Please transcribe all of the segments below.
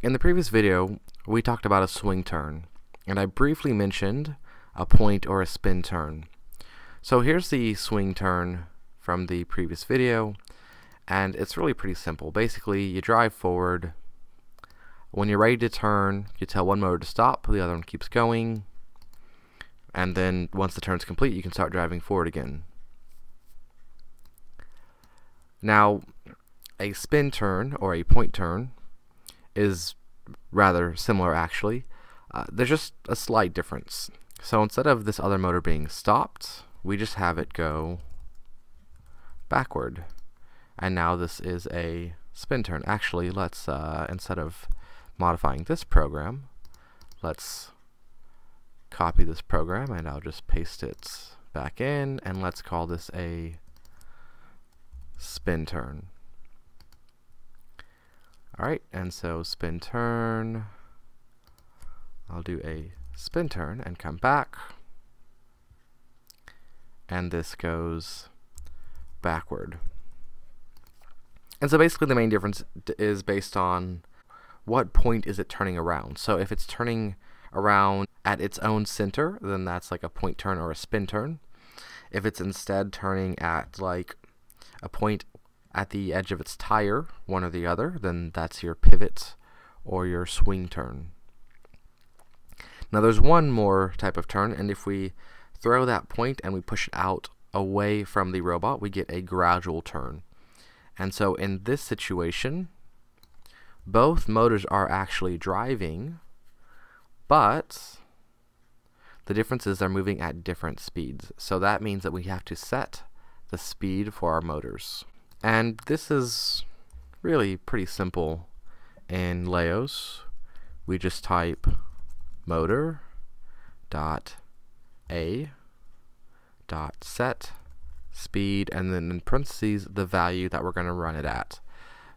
In the previous video, we talked about a swing turn, and I briefly mentioned a point or a spin turn. So here's the swing turn from the previous video, and it's really pretty simple. Basically, you drive forward. When you're ready to turn, you tell one motor to stop, the other one keeps going, and then once the turn's complete, you can start driving forward again. Now, a spin turn or a point turn is rather similar actually. There's just a slight difference. So instead of this other motor being stopped, we just have it go backward. And now this is a spin turn. Actually, let's instead of modifying this program, let's copy this program and I'll just paste it back in, and let's call this a spin turn. Alright, and so spin turn, I'll do a spin turn and come back, and this goes backward. And so basically the main difference is based on what point is it turning around. So if it's turning around at its own center, then that's like a point turn or a spin turn. If it's instead turning at like a point at the edge of its tire, one or the other, then that's your pivot or your swing turn. Now there's one more type of turn, and if we throw that point and we push it out away from the robot, we get a gradual turn. And so in this situation, both motors are actually driving, but the difference is they're moving at different speeds. So that means that we have to set the speed for our motors. And this is really pretty simple in LeJOS. We just type motor dot a dot set speed, and then in parentheses the value that we're going to run it at.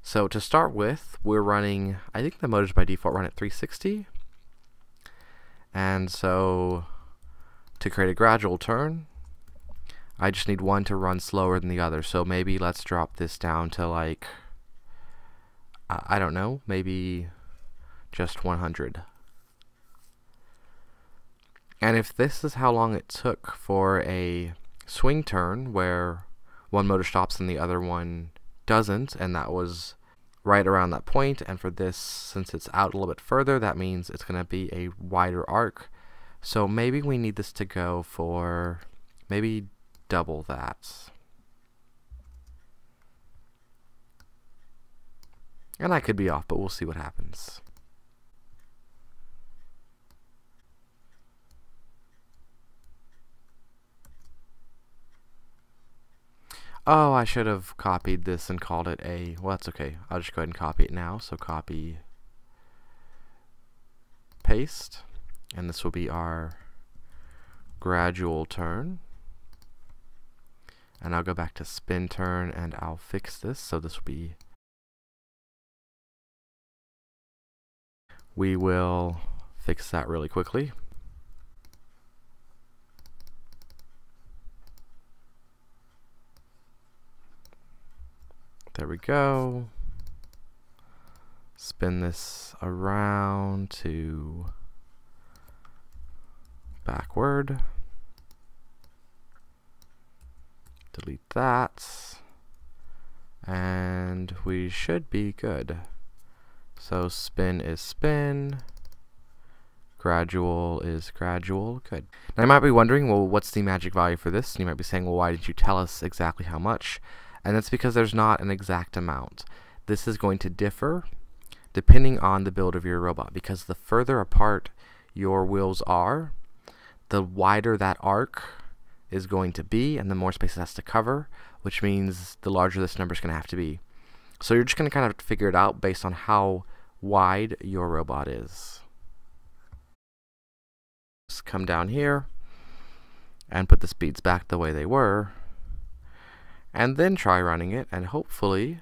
So to start with, we're running, I think the motors by default run at 360, and so to create a gradual turn, I just need one to run slower than the other. So maybe let's drop this down to like, I don't know, maybe just 100. And if this is how long it took for a swing turn where one motor stops and the other one doesn't, and that was right around that point, and for this, since it's out a little bit further, that means it's going to be a wider arc. So maybe we need this to go for maybe double that. And I could be off, but we'll see what happens. Oh, I should have copied this and called it a, well, that's okay. I'll just go ahead and copy it now. So copy, paste, and this will be our gradual turn. And I'll go back to spin turn and I'll fix this. So this will be, we will fix that really quickly. There we go. Spin this around to backward. Delete that. And we should be good. So spin is spin. Gradual is gradual. Good. Now you might be wondering, well, what's the magic value for this? And you might be saying, well, why did you tell us exactly how much? And that's because there's not an exact amount. This is going to differ depending on the build of your robot, because the further apart your wheels are, the wider that arc is going to be and the more space it has to cover, which means the larger this number is going to have to be. So you're just going to kind of figure it out based on how wide your robot is. Just come down here and put the speeds back the way they were, and then try running it, and hopefully